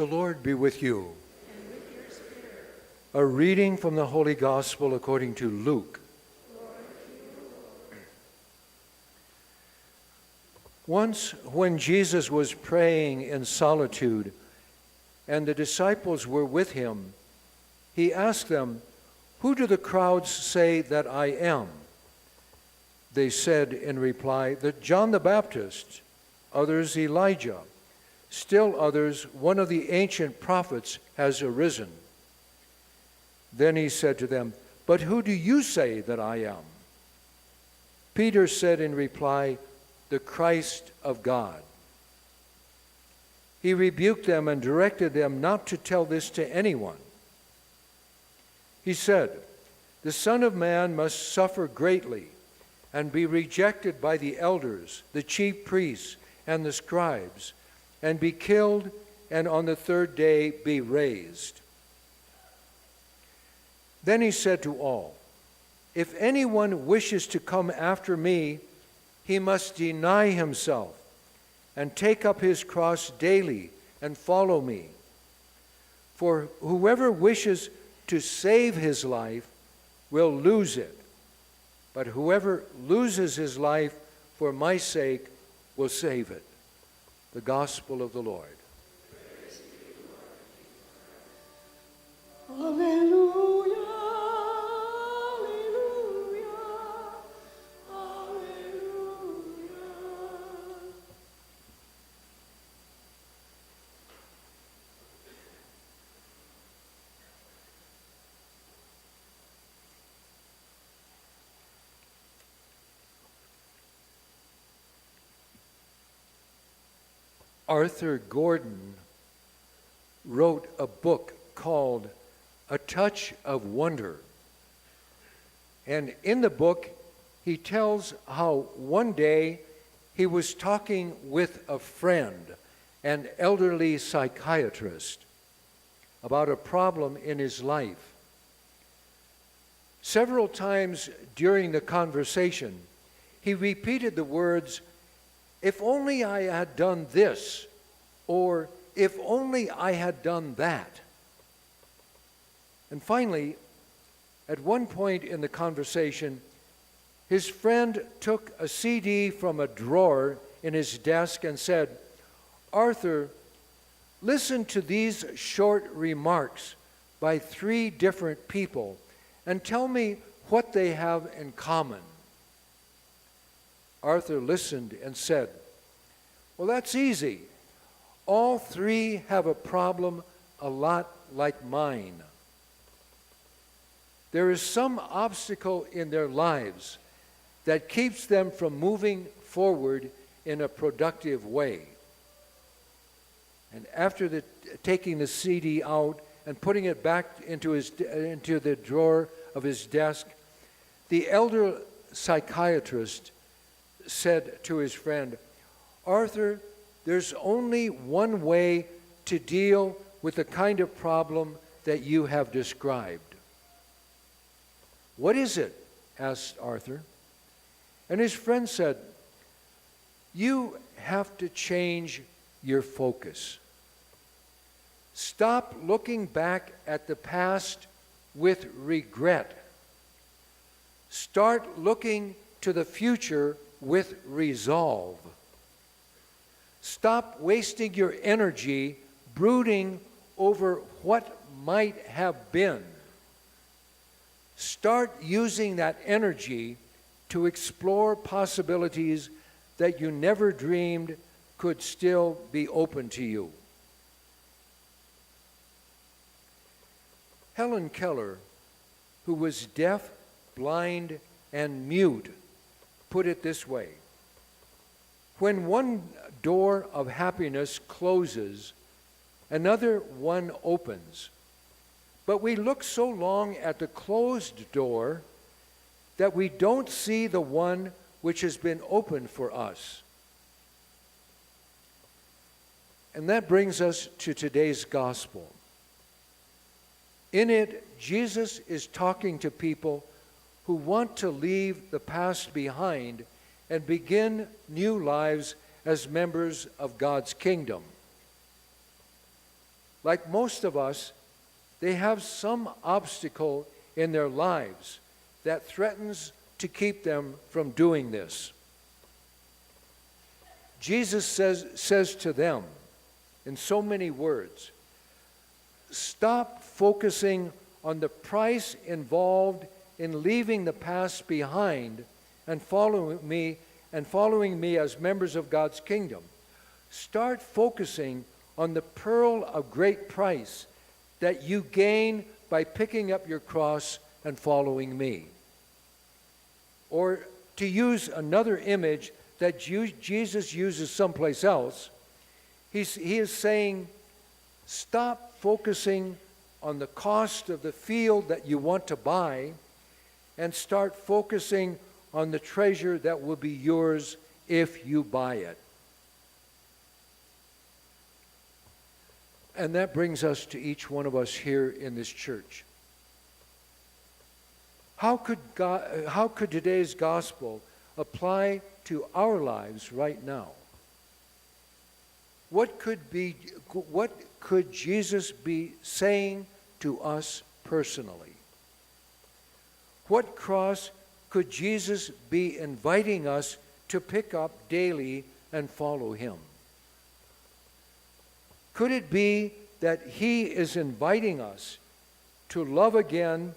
The Lord be with you. And with your spirit. A reading from the Holy Gospel according to Luke. Glory to you, Lord. Once, when Jesus was praying in solitude, and the disciples were with him, he asked them, "Who do the crowds say that I am?" They said in reply, "That John the Baptist, others Elijah, still others one of the ancient prophets has arisen." Then he said to them, "But who do you say that I am?" Peter said in reply, "The Christ of God." He rebuked them and directed them not to tell this to anyone. He said, "The Son of Man must suffer greatly and be rejected by the elders, the chief priests, and the scribes, and be killed, and on the third day be raised." Then he said to all, "If anyone wishes to come after me, he must deny himself and take up his cross daily and follow me. For whoever wishes to save his life will lose it, but whoever loses his life for my sake will save it." The Gospel of the Lord. Alleluia, alleluia, alleluia. Arthur Gordon wrote a book called A Touch of Wonder. And in the book, he tells how one day he was talking with a friend, an elderly psychiatrist, about a problem in his life. Several times during the conversation, he repeated the words, "If only I had done this," or "If only I had done that." And finally, at one point in the conversation, his friend took a CD from a drawer in his desk and said, "Arthur, listen to these short remarks by 3 different people and tell me what they have in common." Arthur listened and said, "Well, that's easy. All 3 have a problem a lot like mine. There is some obstacle in their lives that keeps them from moving forward in a productive way." And after taking the CD out and putting it back into the drawer of his desk, the elder psychiatrist said to his friend, "Arthur, there's only one way to deal with the kind of problem that you have described." "What is it?" asked Arthur. And his friend said, "You have to change your focus. Stop looking back at the past with regret. Start looking to the future with resolve. Stop wasting your energy brooding over what might have been. Start using that energy to explore possibilities that you never dreamed could still be open to you." Helen Keller, who was deaf, blind, and mute, put it this way: "When one door of happiness closes, another one opens. But we look so long at the closed door that we don't see the one which has been opened for us." And that brings us to today's gospel. In it, Jesus is talking to people who want to leave the past behind and begin new lives as members of God's kingdom. like most of us, they have some obstacle in their lives that threatens to keep them from doing this. Jesus says to them in so many words, stop focusing on the price involved in leaving the past behind and following me as members of God's kingdom. Start focusing on the pearl of great price that you gain by picking up your cross and following me. Or to use another image that Jesus uses someplace else, he is saying, stop focusing on the cost of the field that you want to buy and start focusing on the treasure that will be yours if you buy it. And that brings us to each one of us here in this church. How could today's gospel apply to our lives right now? What could Jesus be saying to us personally? What cross could Jesus be inviting us to pick up daily and follow him? Could it be that he is inviting us to love again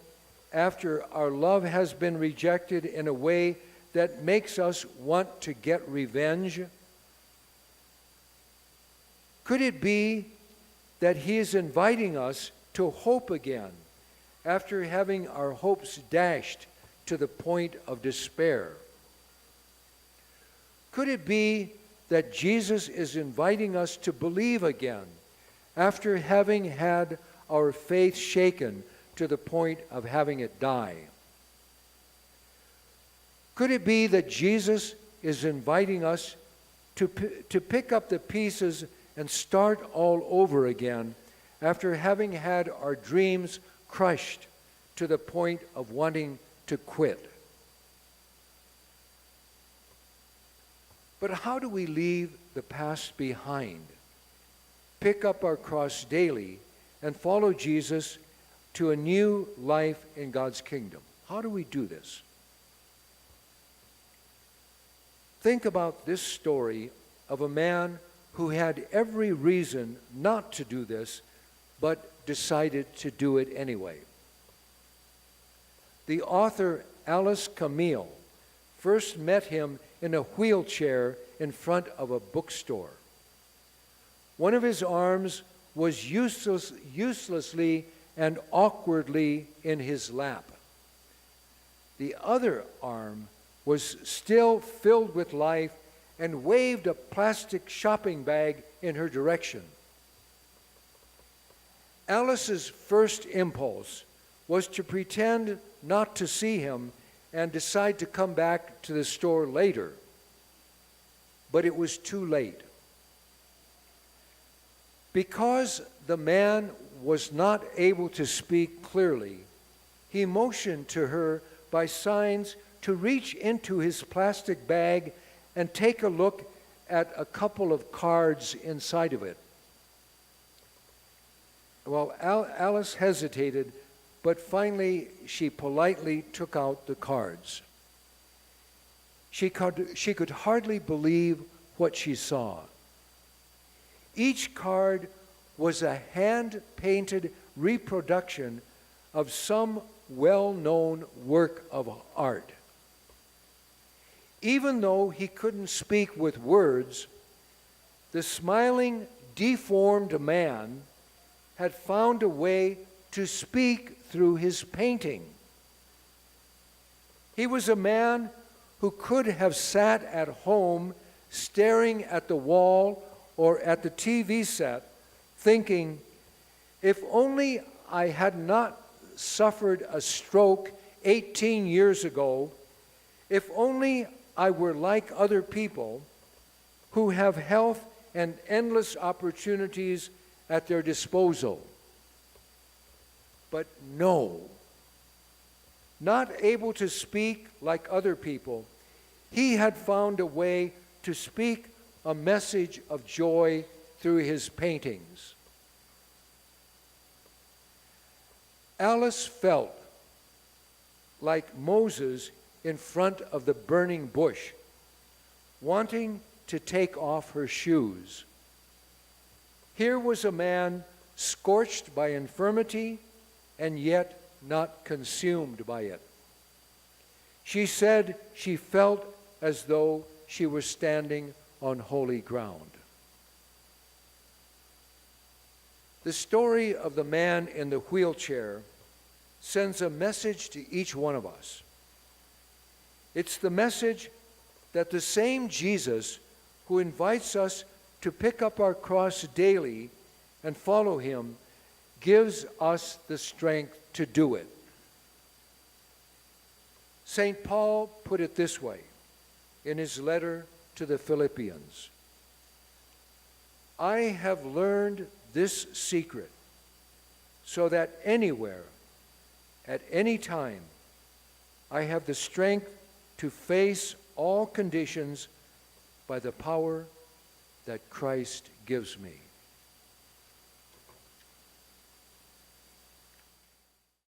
after our love has been rejected in a way that makes us want to get revenge? Could it be that he is inviting us to hope again after having our hopes dashed to the point of despair? Could it be that Jesus is inviting us to believe again after having had our faith shaken to the point of having it die? Could it be that Jesus is inviting us to pick up the pieces and start all over again after having had our dreams crushed to the point of wanting to quit? But how do we leave the past behind, pick up our cross daily, and follow Jesus to a new life in God's kingdom? How do we do this? Think about this story of a man who had every reason not to do this, but decided to do it anyway. The author Alice Camille first met him in a wheelchair in front of a bookstore. One of his arms was uselessly and awkwardly in his lap. The other arm was still filled with life and waved a plastic shopping bag in her direction. Alice's first impulse was to pretend not to see him and decide to come back to the store later. But it was too late. Because the man was not able to speak clearly, he motioned to her by signs to reach into his plastic bag and take a look at a couple of cards inside of it. Well, Alice hesitated, but finally she politely took out the cards. She could hardly believe what she saw. Each card was a hand-painted reproduction of some well-known work of art. Even though he couldn't speak with words, the smiling, deformed man had found a way to speak through his painting. He was a man who could have sat at home staring at the wall or at the TV set, thinking, if only I had not suffered a stroke 18 years ago, if only I were like other people who have health and endless opportunities at their disposal. But no, not able to speak like other people, he had found a way to speak a message of joy through his paintings. Alice felt like Moses in front of the burning bush, wanting to take off her shoes. Here was a man scorched by infirmity and yet not consumed by it. She said she felt as though she was standing on holy ground. The story of the man in the wheelchair sends a message to each one of us. It's the message that the same Jesus who invites us to pick up our cross daily and follow him gives us the strength to do it. St. Paul put it this way in his letter to the Philippians: I have learned this secret, so that anywhere, at any time, I have the strength to face all conditions by the power that Christ gives me.